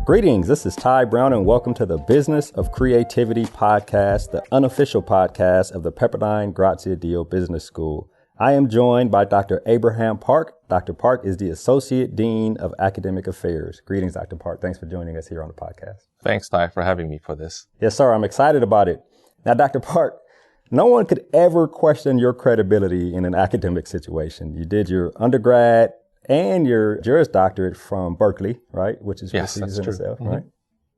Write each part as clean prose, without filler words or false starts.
Greetings, this is Ty Brown, and welcome to the Business of Creativity podcast, the unofficial podcast of the Pepperdine Graziadio Business School. I am joined by Dr. Abraham Park. Dr. Park is the Associate Dean of Academic Affairs. Greetings, Dr. Park. Thanks for joining us here on the podcast. Thanks, Ty, for having me for this. Yes, sir. I'm excited about it. Now, Dr. Park, no one could ever question your credibility in an academic situation. You did your undergrad and your Juris Doctorate from Berkeley, right? Which is prestigious in itself, right?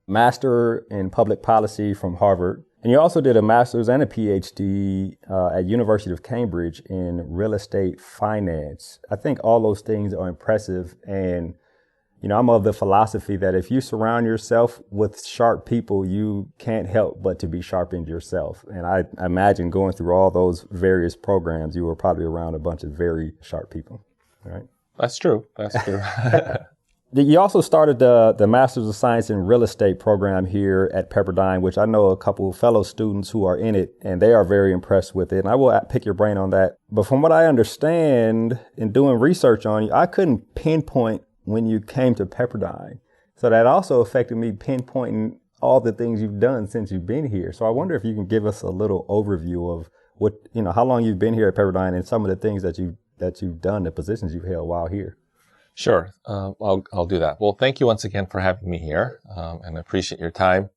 Master in Public Policy from Harvard. And you also did a master's and a PhD at University of Cambridge in real estate finance. I think all those things are impressive. And, you know, I'm of the philosophy that if you surround yourself with sharp people, you can't help but to be sharpened yourself. And I imagine going through all those various programs, you were probably around a bunch of very sharp people, right? That's true. That's true. You also started the Master's of Science in Real Estate program here at Pepperdine, which I know a couple of fellow students who are in it, and they are very impressed with it. And I will pick your brain on that. But from what I understand in doing research on you, I couldn't pinpoint when you came to Pepperdine. So that also affected me pinpointing all the things you've done since you've been here. So I wonder if you can give us a little overview of what, you know, how long you've been here at Pepperdine and some of the things that you've done, the positions you've held while here. Sure. I'll do that. Well, thank you once again for having me here, and I appreciate your time.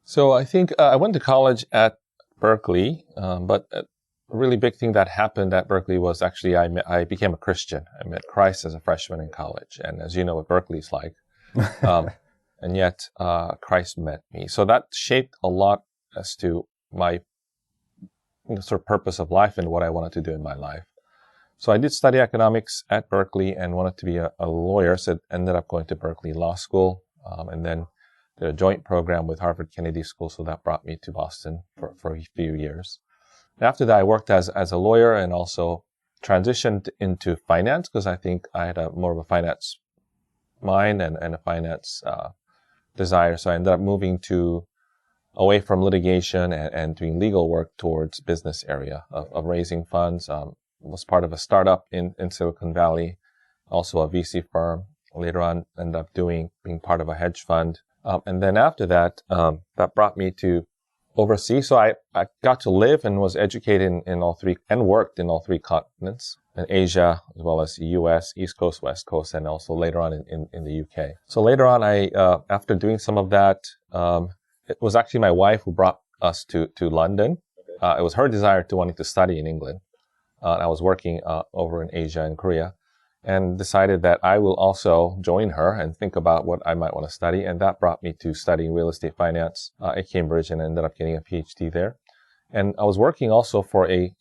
So I think I went to college at Berkeley, but a really big thing that happened at Berkeley was actually I became a Christian. I met Christ as a freshman in college, and as you know what Berkeley's like, and yet Christ met me. So that shaped a lot as to my sort of purpose of life and what I wanted to do in my life. So I did study economics at Berkeley and wanted to be a lawyer, so ended up going to Berkeley Law School, and then did a joint program with Harvard Kennedy School, so that brought me to Boston for a few years. And after that, I worked as a lawyer and also transitioned into finance because I think I had more of a finance mind and a finance desire. So I ended up moving away from litigation and doing legal work towards business area of raising funds. Was part of a startup in Silicon Valley, also a VC firm. Later on, ended up being part of a hedge fund. And then after that, that brought me to overseas. So I got to live and was educated in all three and worked in all three continents, in Asia, as well as the US, East Coast, West Coast, and also later on in the UK. So later on, after doing some of that, it was actually my wife who brought us to London. It was her desire to wanting to study in England. I was working over in Asia and Korea and decided that I will also join her and think about what I might want to study. And that brought me to studying real estate finance at Cambridge and ended up getting a PhD there. And I was working also for a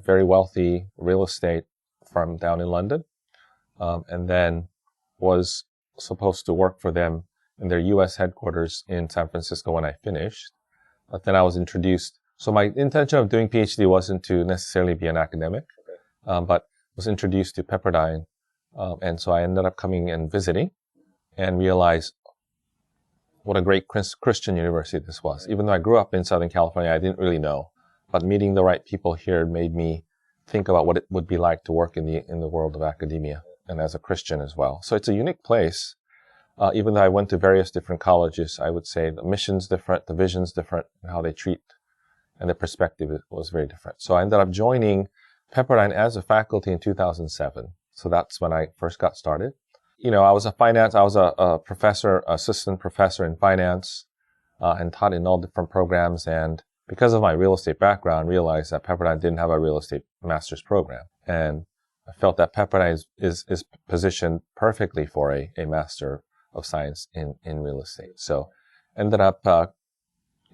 very wealthy real estate firm down in London, and then was supposed to work for them in their U.S. headquarters in San Francisco when I finished. But then I was introduced. So my intention of doing PhD wasn't to necessarily be an academic, but was introduced to Pepperdine. And so I ended up coming and visiting and realized what a great Christian university this was. Even though I grew up in Southern California, I didn't really know. But meeting the right people here made me think about what it would be like to work in the world of academia and as a Christian as well. So it's a unique place. Even though I went to various different colleges, I would say the mission's different, the vision's different, and how they treat and the perspective was very different. So I ended up joining Pepperdine as a faculty in 2007. So that's when I first got started. You know, I was a professor, assistant professor in finance, and taught in all different programs. And because of my real estate background, realized that Pepperdine didn't have a real estate master's program. And I felt that Pepperdine is positioned perfectly for a Master of Science in real estate. So ended up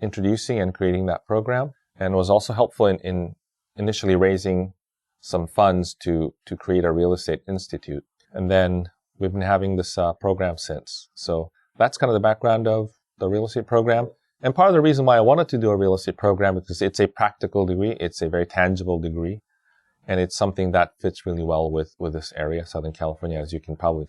introducing and creating that program, and was also helpful in initially raising some funds to create a real estate institute. And then we've been having this program since. So that's kind of the background of the real estate program. And part of the reason why I wanted to do a real estate program is because it's a practical degree. It's a very tangible degree. And it's something that fits really well with this area, Southern California, as you can probably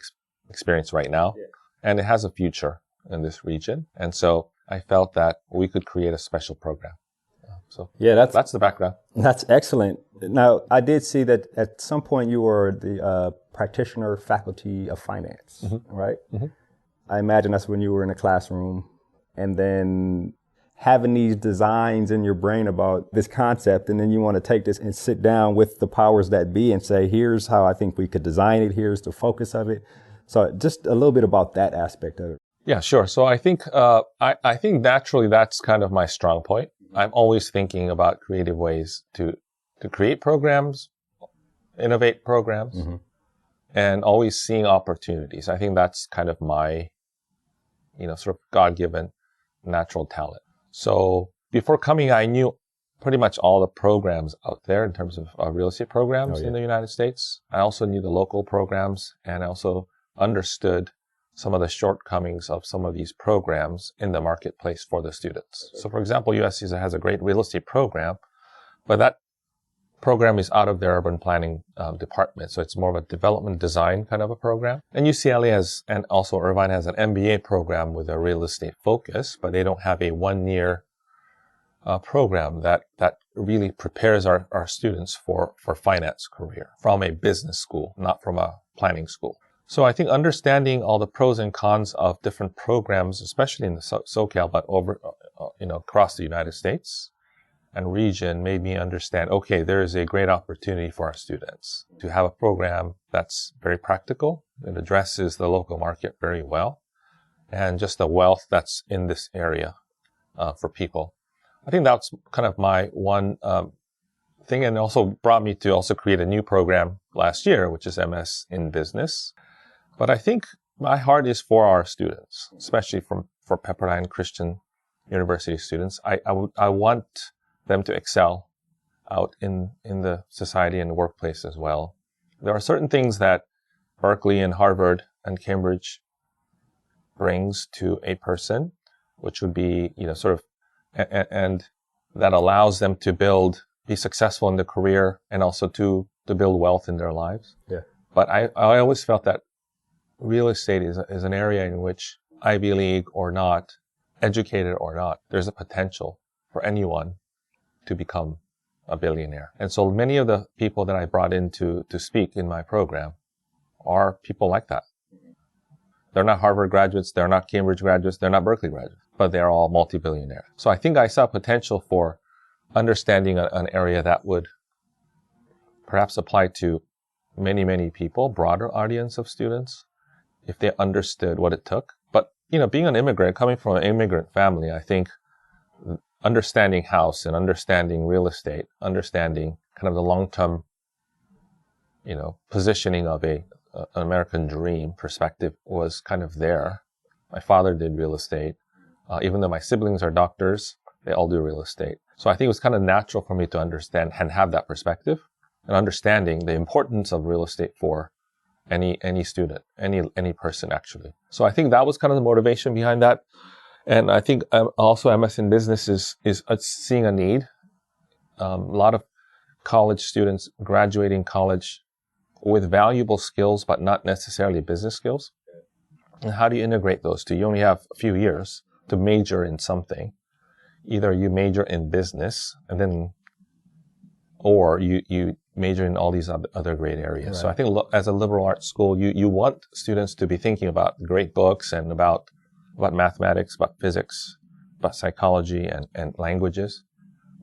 experience right now. Yeah. And it has a future in this region. And so I felt that we could create a special program. So Yeah, that's the background. That's excellent. Now, I did see that at some point you were the practitioner faculty of finance, right? Mm-hmm. I imagine that's when you were in a classroom and then having these designs in your brain about this concept, and then you want to take this and sit down with the powers that be and say, here's how I think we could design it, here's the focus of it. So just a little bit about that aspect of it. Yeah, sure. So I think I think naturally that's kind of my strong point. I'm always thinking about creative ways to create programs, innovate programs, and always seeing opportunities. I think that's kind of my, sort of God-given natural talent. So before coming, I knew pretty much all the programs out there in terms of real estate programs in the United States. I also knew the local programs, and I also understood some of the shortcomings of some of these programs in the marketplace for the students. So for example, USC has a great real estate program, but that program is out of their urban planning department. So it's more of a development design kind of a program. And UCLA has, and also Irvine has an MBA program with a real estate focus, but they don't have a 1-year program that really prepares our students for finance career from a business school, not from a planning school. So I think understanding all the pros and cons of different programs, especially in the SoCal, but over, across the United States and region, made me understand, okay, there is a great opportunity for our students to have a program that's very practical. It addresses the local market very well, and just the wealth that's in this area for people. I think that's kind of my one thing, and also brought me to also create a new program last year, which is MS in Business. But I think my heart is for our students, especially for Pepperdine Christian University students. I want them to excel out in the society and the workplace as well. There are certain things that Berkeley and Harvard and Cambridge brings to a person, which would be, and that allows them to be successful in their career and also to build wealth in their lives. Yeah. But I always felt that real estate is an area in which, Ivy League or not, educated or not, there's a potential for anyone to become a billionaire. And so many of the people that I brought in to speak in my program are people like that. They're not Harvard graduates, they're not Cambridge graduates, they're not Berkeley graduates, but they're all multi-billionaires. So I think I saw potential for understanding an area that would perhaps apply to many, many people, broader audience of students, if they understood what it took. But, being an immigrant, coming from an immigrant family, I think understanding house and understanding real estate, understanding kind of the long-term, positioning of an American dream perspective was kind of there. My father did real estate. Even though my siblings are doctors, they all do real estate. So I think it was kind of natural for me to understand and have that perspective and understanding the importance of real estate for any student, any person actually. So I think that was kind of the motivation behind that. And I think also MS in Business is seeing a need. A lot of college students graduating college with valuable skills, but not necessarily business skills. And how do you integrate those two? You only have a few years to major in something. Either you major in business or you major in all these other great areas. Right. So I think as a liberal arts school, you want students to be thinking about great books and about mathematics, about physics, about psychology and languages.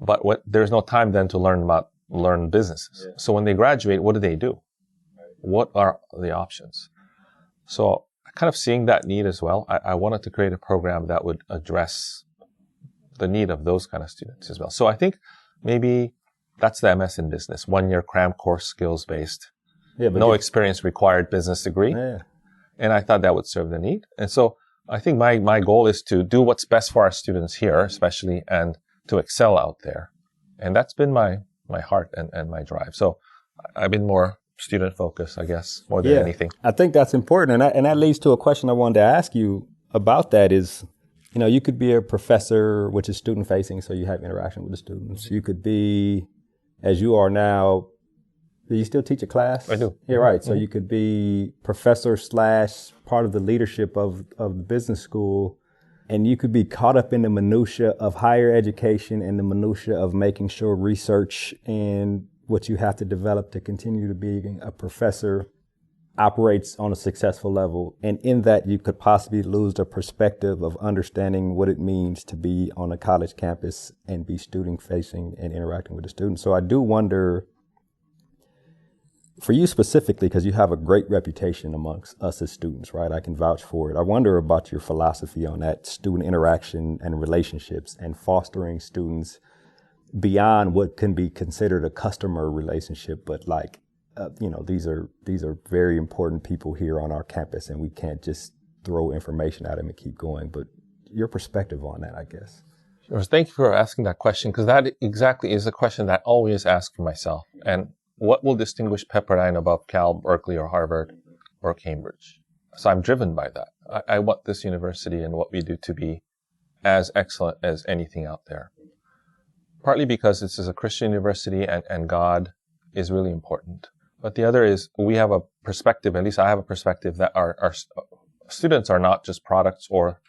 But there's no time then to learn businesses. Yeah. So when they graduate, what do they do? Right. What are the options? So kind of seeing that need as well, I wanted to create a program that would address the need of those kind of students as well. So I think maybe that's the MS in Business, 1-year cram course, skills-based, no experience required business degree. Yeah. And I thought that would serve the need. And so I think my goal is to do what's best for our students here, especially, and to excel out there. And that's been my heart and my drive. So I've been more student-focused, I guess, more than anything. I think that's important. And that leads to a question I wanted to ask you about that is, you could be a professor, which is student-facing, so you have interaction with the students. You could be, as you are now, do you still teach a class? I do. Yeah, right. So you could be professor / part of the leadership of the business school and you could be caught up in the minutia of higher education and the minutia of making sure research and what you have to develop to continue to be a professor operates on a successful level. And in that, you could possibly lose the perspective of understanding what it means to be on a college campus and be student facing and interacting with the students. So I do wonder, for you specifically, because you have a great reputation amongst us as students, right? I can vouch for it. I wonder about your philosophy on that student interaction and relationships and fostering students beyond what can be considered a customer relationship, but like, these are very important people here on our campus, and we can't just throw information at them and keep going. But your perspective on that, I guess. Sure. Thank you for asking that question, because that exactly is a question that I always ask for myself. And what will distinguish Pepperdine above Cal, Berkeley, or Harvard, or Cambridge? So I'm driven by that. I want this university and what we do to be as excellent as anything out there. Partly because this is a Christian university and God is really important. But the other is we have a perspective, at least I have a perspective, that our students are not just products or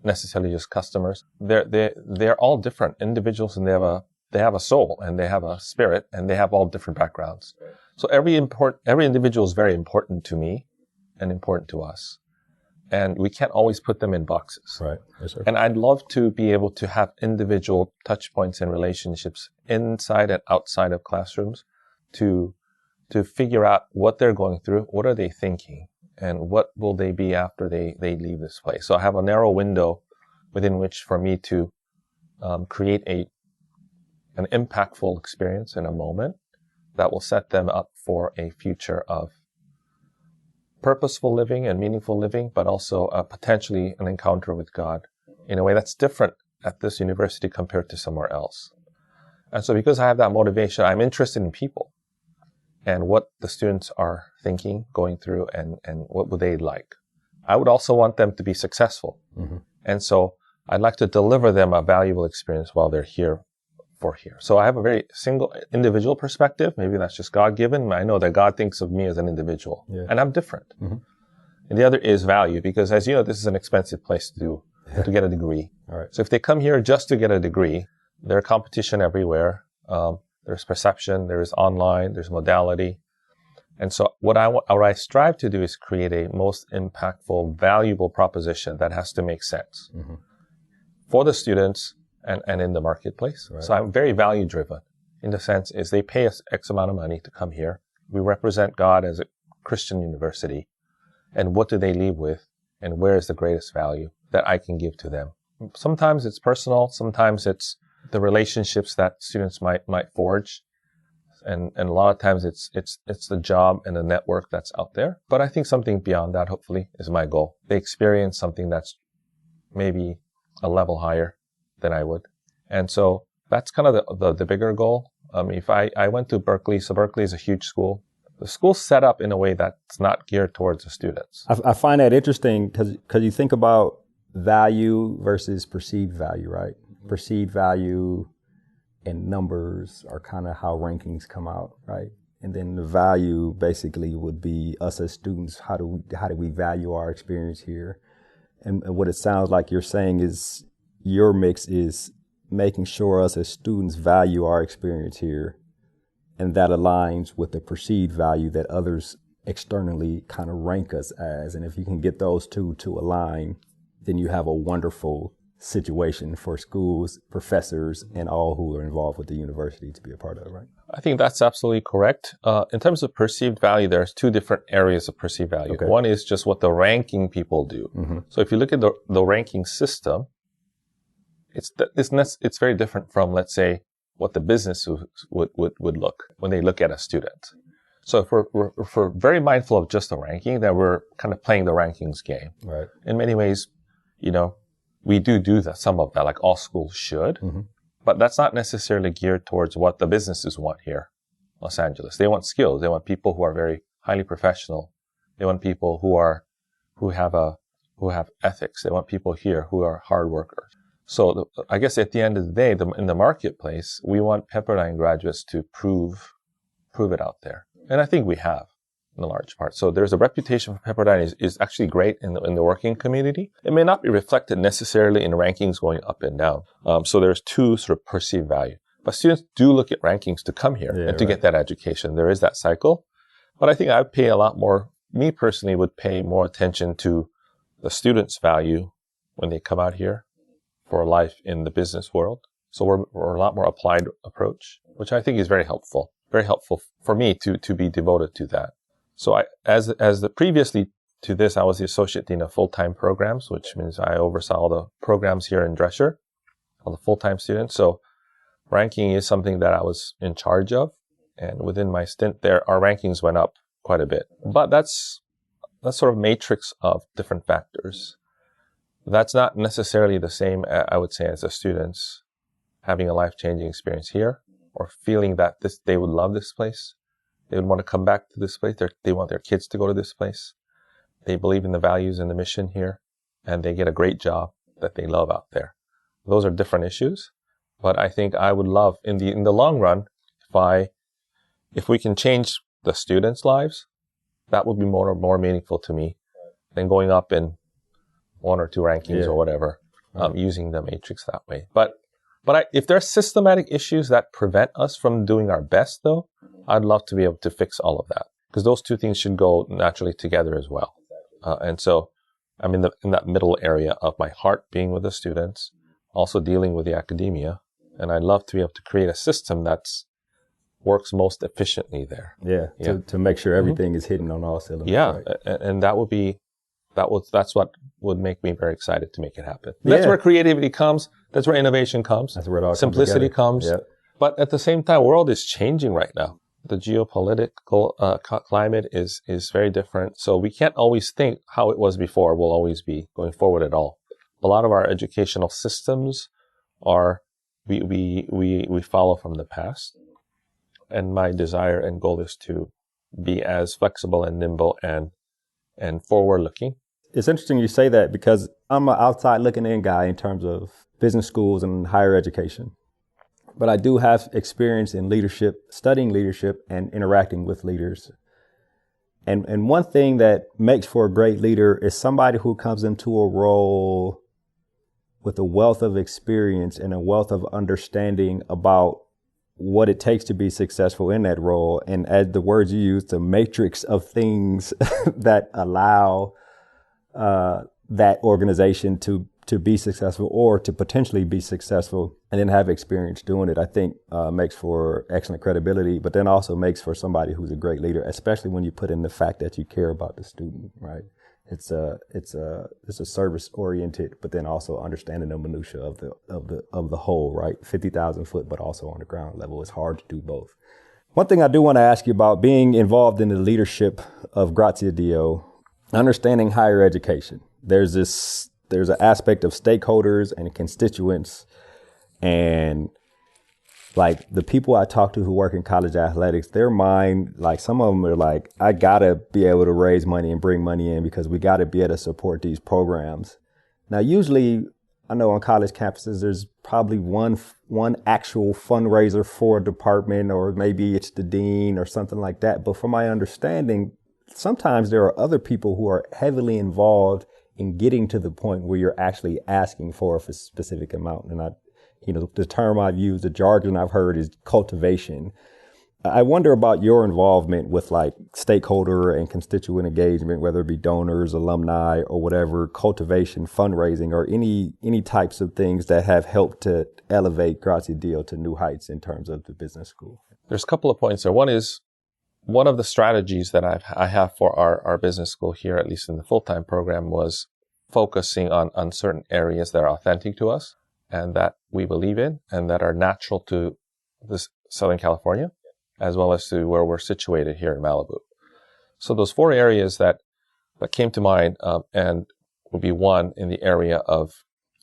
necessarily just customers. They're all different individuals, and they have a soul, and they have a spirit, and they have all different backgrounds. So every individual is very important to me and important to us. And we can't always put them in boxes. Right. Yes, sir. And I'd love to be able to have individual touch points and relationships inside and outside of classrooms to figure out what they're going through, what are they thinking, and what will they be after they leave this place. So I have a narrow window within which for me to create an impactful experience in a moment that will set them up for a future of purposeful living and meaningful living, but also potentially an encounter with God in a way that's different at this university compared to somewhere else. And so because I have that motivation, I'm interested in people and what the students are thinking, going through, and what would they like. I would also want them to be successful. Mm-hmm. And so I'd like to deliver them a valuable experience while they're here. So I have a very single individual perspective. Maybe that's just God-given. I know that God thinks of me as an individual, and I'm different. Mm-hmm. And the other is value, because as you know, this is an expensive place to get a degree. All right. So if they come here just to get a degree, there's competition everywhere. There's perception, there's online, there's modality. And so what I strive to do is create a most impactful, valuable proposition that has to make sense for the students and in the marketplace. Right. So I'm very value driven in the sense is they pay us X amount of money to come here. We represent God as a Christian university. And what do they leave with? And where is the greatest value that I can give to them? Sometimes it's personal. Sometimes it's the relationships that students might forge. And a lot of times it's the job and the network that's out there. But I think something beyond that, hopefully, is my goal. They experience something that's maybe a level higher than I would. And so that's kind of the bigger goal. If I went to Berkeley, so Berkeley is a huge school. The school's set up in a way that's not geared towards the students. I find that interesting because you think about value versus perceived value, right? Perceived value and numbers are kind of how rankings come out, right? And then the value basically would be us as students. How do we value our experience here? And what it sounds like you're saying is your mix is making sure us as students value our experience here, and that aligns with the perceived value that others externally kind of rank us as. And if you can get those two to align, then you have a wonderful situation for schools, professors, and all who are involved with the university to be a part of, right? I think that's absolutely correct. In terms of perceived value, there's two different areas of perceived value. Okay. One is just what the ranking people do. Mm-hmm. So if you look at the ranking system, it's very different from, let's say, what the business would look when they look at a student. So if we're very mindful of just the ranking, then we're kind of playing the rankings game. Right. In many ways, we do some of that, like all schools should, but that's not necessarily geared towards what the businesses want here, Los Angeles. They want skills. They want people who are very highly professional. They want people who have ethics. They want people here who are hard workers. So I guess at the end of the day, in the marketplace, we want Pepperdine graduates to prove it out there. And I think we have. in a large part. So there's a reputation for Pepperdine is actually great in the working community. It may not be reflected necessarily in rankings going up and down. So there's two sort of perceived value. But students do look at rankings to come here and to get that education. There is that cycle. But I think I pay a lot more, me personally would pay more attention to the students' value when they come out here for life in the business world. So we're a lot more applied approach, which I think is very helpful for me to be devoted to that. So previously to this, I was the associate dean of full-time programs, which means I oversaw all the programs here in Drescher, all the full-time students. So ranking is something that I was in charge of. And within my stint there, our rankings went up quite a bit. But that's sort of matrix of different factors. That's not necessarily the same, I would say, as the students having a life-changing experience here or feeling that they would love this place. They would want to come back to this place. They want their kids to go to this place. They believe in the values and the mission here, and they get a great job that they love out there. Those are different issues. But I think I would love, in the long run, if we can change the students' lives, that would be more meaningful to me than going up in one or two rankings or whatever, using the matrix that way. But if there are systematic issues that prevent us from doing our best, though, I'd love to be able to fix all of that, because those two things should go naturally together as well. And so I'm in that middle area of my heart being with the students, also dealing with the academia. And I'd love to be able to create a system that works most efficiently there. To make sure everything is hitting on all cylinders. And that's what would make me very excited to make it happen. That's where creativity comes. That's where innovation comes. That's where it all simplicity comes. Yeah. But at the same time, the world is changing right now. The geopolitical climate is very different. So we can't always think how it was before will always be going forward at all. A lot of our educational systems are, we follow from the past. And my desire and goal is to be as flexible and nimble and forward-looking. It's interesting you say that, because I'm an outside looking in guy in terms of business schools and higher education. But I do have experience in leadership, studying leadership and interacting with leaders. And one thing that makes for a great leader is somebody who comes into a role with a wealth of experience and a wealth of understanding about what it takes to be successful in that role. And as the words you use, the matrix of things that allow that organization to be successful or to potentially be successful, and then have experience doing it, I think makes for excellent credibility, but then also makes for somebody who's a great leader, especially when you put in the fact that you care about the student, right? It's a service oriented, but then also understanding the minutia of the whole, right? 50,000 foot, but also on the ground level. It's hard to do both. One thing I do want to ask you about being involved in the leadership of Graziadio, understanding higher education. There's an aspect of stakeholders and constituents, and like the people I talk to who work in college athletics, their mind, like some of them are like, I gotta be able to raise money and bring money in because we gotta be able to support these programs. Now, usually I know on college campuses, there's probably one actual fundraiser for a department, or maybe it's the dean or something like that. But from my understanding, sometimes there are other people who are heavily involved in getting to the point where you're actually asking for a specific amount. And the term I've used, the jargon I've heard is cultivation. I wonder about your involvement with like stakeholder and constituent engagement, whether it be donors, alumni, or whatever, cultivation, fundraising, or any types of things that have helped to elevate Graziadio to new heights in terms of the business school. There's a couple of points there. One is, one of the strategies that I have for our business school here, at least in the full-time program, was focusing on certain areas that are authentic to us and that we believe in and that are natural to this Southern California, as well as to where we're situated here in Malibu. So those 4 areas that came to mind, and would be 1 in the area of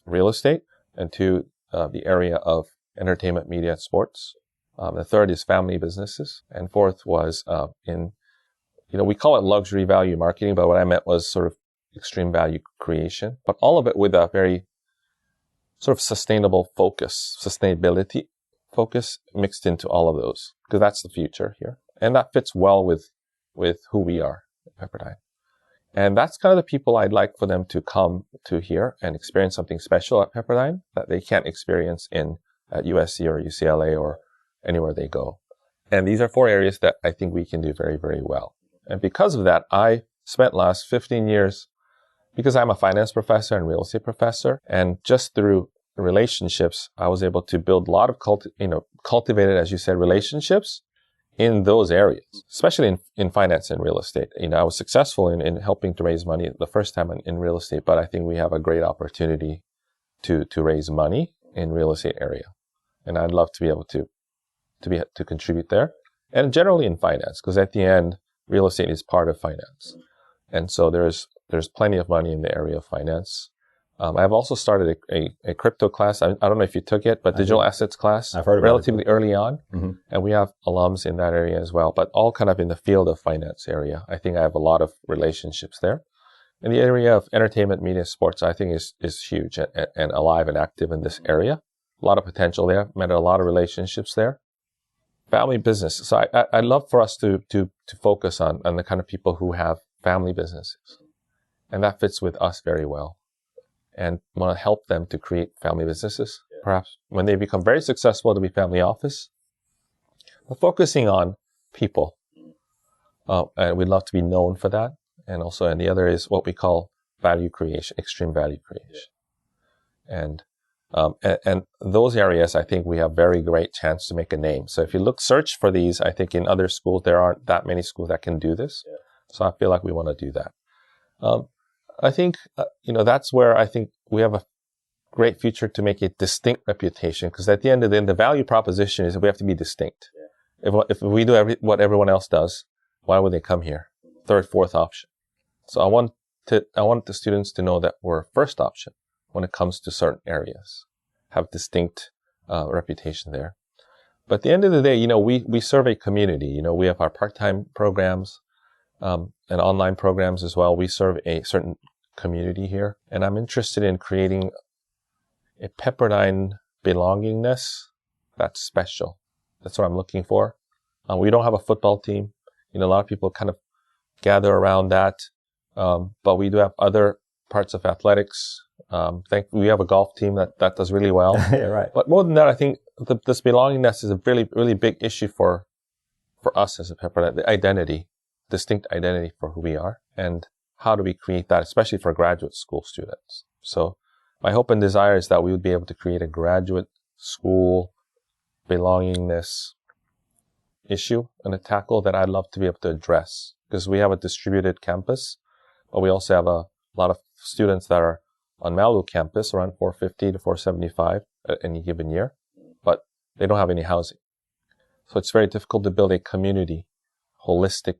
real estate, and 2, the area of entertainment, media, and sports. The 3rd is family businesses, and 4th was we call it luxury value marketing, but what I meant was sort of extreme value creation, but all of it with a very sort of sustainability focus mixed into all of those, because that's the future here. And that fits well with with who we are at Pepperdine. And that's kind of the people I'd like for them to come to here and experience something special at Pepperdine that they can't experience at USC or UCLA or anywhere they go. And these are 4 areas that I think we can do very, very well. And because of that, I spent last 15 years, because I'm a finance professor and real estate professor, and just through relationships, I was able to build a lot of cultivated, as you said, relationships in those areas, especially in finance and real estate. I was successful in helping to raise money the first time in real estate, but I think we have a great opportunity to raise money in real estate area. And I'd love to be able to contribute there. And generally in finance, because at the end, real estate is part of finance. And so there's plenty of money in the area of finance. I've also started a crypto class. I don't know if you took it, but digital assets class. I've heard about relatively it. early on. Mm-hmm. And we have alums in that area as well, but all kind of in the field of finance area. I think I have a lot of relationships there. In the area of entertainment, media, sports, I think is huge and alive and active in this area. A lot of potential there. Met a lot of relationships there. Family business. So I'd love for us to focus on the kind of people who have family businesses. And that fits with us very well. And want to help them to create family businesses. Perhaps when they become very successful, to be family office. But focusing on people. And we'd love to be known for that. And the other is what we call value creation, extreme value creation. And those areas, I think we have very great chance to make a name. So if you search for these, I think in other schools, there aren't that many schools that can do this. Yeah. So I feel like we want to do that. I think, that's where I think we have a great future to make a distinct reputation. Because at the end of the day, the value proposition is that we have to be distinct. Yeah. If we do what everyone else does, why would they come here? Third, fourth option. So I want the students to know that we're first option when it comes to certain areas, have distinct reputation there. But at the end of the day, we serve a community. We have our part-time programs and online programs as well. We serve a certain community here. And I'm interested in creating a Pepperdine belongingness that's special. That's what I'm looking for. We don't have a football team. A lot of people kind of gather around that. But we do have other parts of athletics. We have a golf team that does really well. Yeah, right. But more than that, I think this belongingness is a really, really big issue for us as a Pepperdine. The identity, distinct identity for who we are, and how do we create that, especially for graduate school students. So my hope and desire is that we would be able to create a graduate school belongingness issue and a tackle that I'd love to be able to address, because we have a distributed campus, but we also have a lot of students that are on Malibu campus, around 450 to 475 at any given year, but they don't have any housing. So it's very difficult to build a community, holistic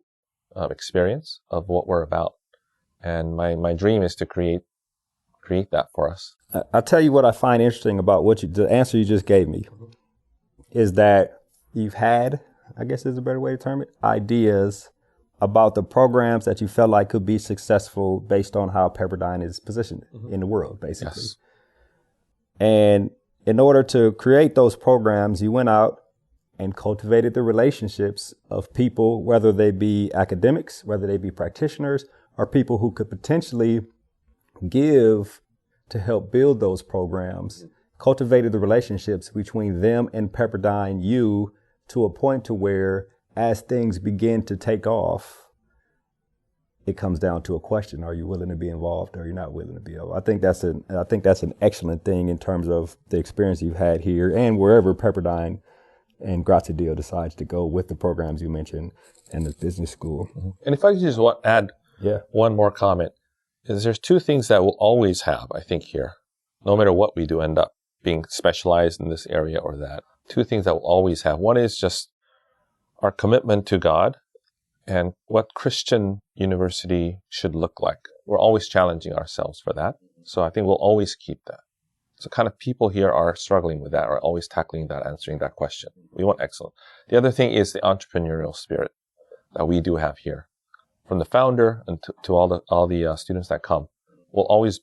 experience of what we're about. And my dream is to create that for us. I'll tell you what I find interesting about the answer you just gave me is that you've had, I guess is a better way to term it, ideas about the programs that you felt like could be successful based on how Pepperdine is positioned in the world, basically. Yes. And in order to create those programs, you went out and cultivated the relationships of people, whether they be academics, whether they be practitioners, or people who could potentially give to help build those programs, cultivated the relationships between them and Pepperdine U to a point to where as things begin to take off, it comes down to a question: are you willing to be involved, or are you not willing to be involved? I think that's an excellent thing in terms of the experience you've had here and wherever Pepperdine and Graziadio decides to go with the programs you mentioned and the business school. Mm-hmm. And if I could just add one more comment, is there's two things that we'll always have, I think, here, no matter what we do end up being specialized in this area or that. Two things that we'll always have. One is just our commitment to God and what Christian university should look like. We're always challenging ourselves for that. So I think we'll always keep that. So kind of people here are struggling with that, are always tackling that, answering that question. We want excellent. The other thing is the entrepreneurial spirit that we do have here. From the founder and to all the students that come, we'll always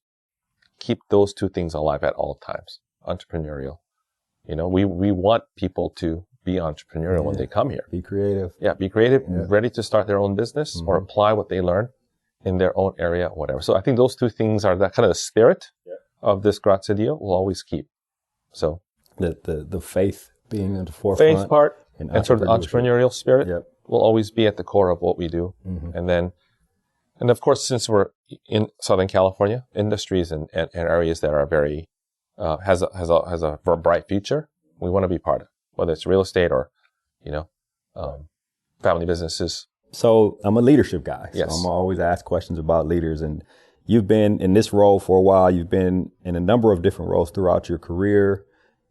keep those two things alive at all times. Entrepreneurial. We want people to be entrepreneurial when they come here. Be creative. Yeah, be creative, ready to start their own business or apply what they learn in their own area, whatever. So I think those two things are that kind of the spirit of this Graziadio will always keep. So the faith being at the forefront. Faith part and sort of the entrepreneurial spirit will always be at the core of what we do. And of course, since we're in Southern California, industries and areas that are very, has a bright future, we want to be part of, whether it's real estate or, family businesses. So I'm a leadership guy. So Yes. I'm always asked questions about leaders, and you've been in this role for a while. You've been in a number of different roles throughout your career.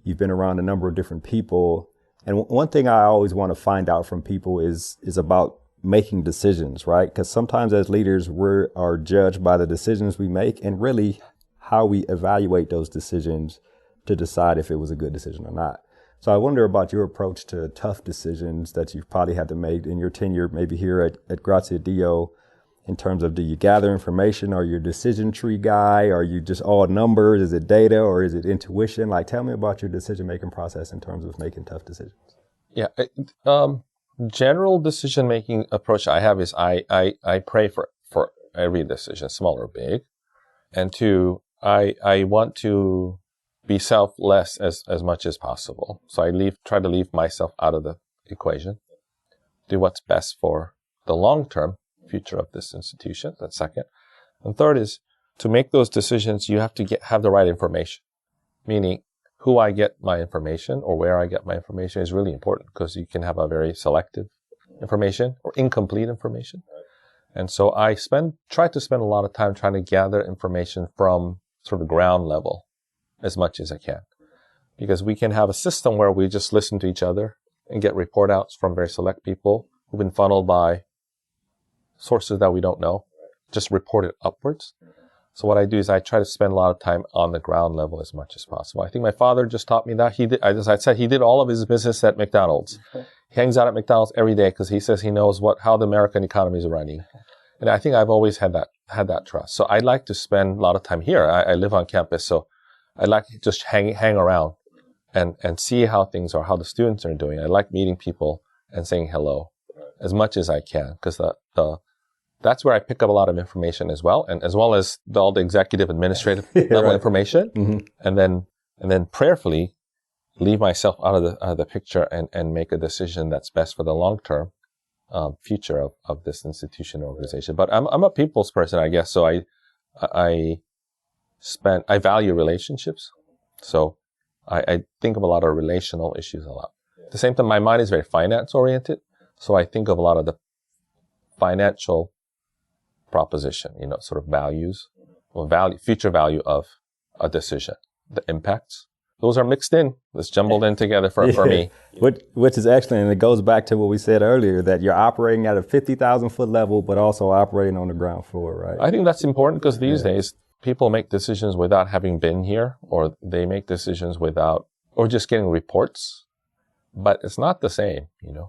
You've been around a number of different people. And one thing I always want to find out from people is about making decisions, right? Because sometimes as leaders, we are judged by the decisions we make and really how we evaluate those decisions to decide if it was a good decision or not. So I wonder about your approach to tough decisions that you've probably had to make in your tenure, maybe here at Graziadio, in terms of, do you gather information? Are you a decision tree guy? Are you just all numbers? Is it data or is it intuition? Like, tell me about your decision-making process in terms of making tough decisions. Yeah. General decision-making approach I have is I pray for every decision, small or big. And two, I want to be selfless as much as possible. So I try to leave myself out of the equation, do what's best for the long-term future of this institution. That's second. And third is, to make those decisions, you have to have the right information, meaning who I get my information or where I get my information is really important, because you can have a very selective information or incomplete information. And so I try to spend a lot of time trying to gather information from sort of ground level as much as I can, because we can have a system where we just listen to each other and get report outs from very select people who've been funneled by sources that we don't know, just report it upwards. So what I do is I try to spend a lot of time on the ground level as much as possible. I think my father just taught me that. As I said, he did all of his business at McDonald's. He hangs out at McDonald's every day because he says he knows how the American economy is running. And I think I've always had that trust. So I like to spend a lot of time here. I live on campus, so I like to just hang around and see how things are, how the students are doing. I like meeting people and saying hello as much as I can, because that's where I pick up a lot of information as well, and as well as all the executive administrative level information, and then prayerfully leave myself out of the picture and make a decision that's best for the long term future of this institution or organization. But I'm a people's person, I guess. So I value relationships. So I think of a lot of relational issues a lot. At the same time, my mind is very finance oriented. So I think of a lot of the financial proposition, sort of values or future value of a decision, the impacts. Those are mixed in. It's jumbled in together for me. Which is excellent. And it goes back to what we said earlier, that you're operating at a 50,000 foot level, but also operating on the ground floor, right? I think that's important, because these days people make decisions without having been here, or they make decisions or just getting reports. But it's not the same,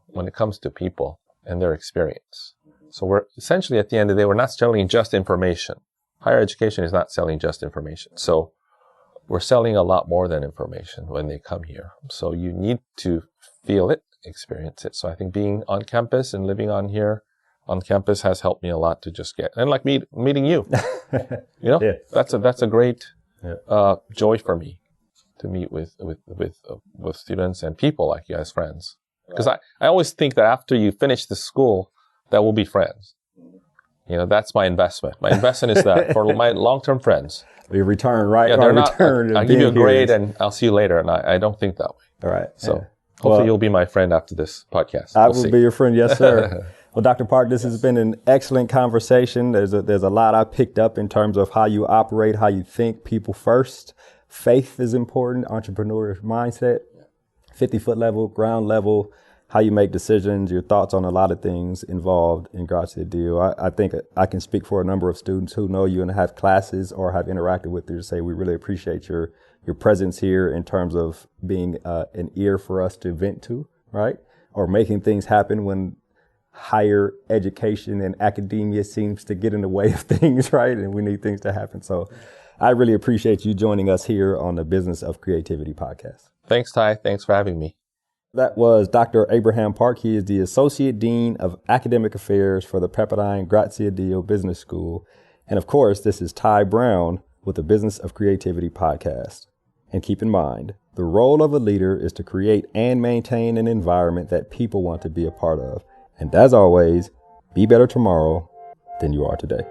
when it comes to people and their experience. So we're essentially, at the end of the day, we're not selling just information. Higher education is not selling just information. So we're selling a lot more than information when they come here. So you need to feel it, experience it. So I think being on campus and living on campus has helped me a lot to just and like meeting you, that's a great joy for me to meet with students and people like you as friends. Because I always think that after you finish the school, that we'll be friends. That's my investment. My investment is that for my long-term friends. We return, right? Yeah, they're not. I'll give you a grade and I'll see you later. And I don't think that way. All right. So hopefully you'll be my friend after this podcast. I will be your friend. Yes, sir. Well, Dr. Park, this has been an excellent conversation. There's a lot I picked up in terms of how you operate, how you think, people first. Faith is important, entrepreneurial mindset, 50-foot level, ground level, how you make decisions, your thoughts on a lot of things involved in Graziadio. I think I can speak for a number of students who know you and have classes or have interacted with you to say we really appreciate your presence here in terms of being an ear for us to vent to, right? Or making things happen when higher education and academia seems to get in the way of things, right? And we need things to happen. So I really appreciate you joining us here on the Business of Creativity podcast. Thanks, Ty. Thanks for having me. That was Dr. Abraham Park. He is the Associate Dean of Academic Affairs for the Pepperdine Graziadio Business School. And of course, this is Ty Brown with the Business of Creativity podcast. And keep in mind, the role of a leader is to create and maintain an environment that people want to be a part of. And as always, be better tomorrow than you are today.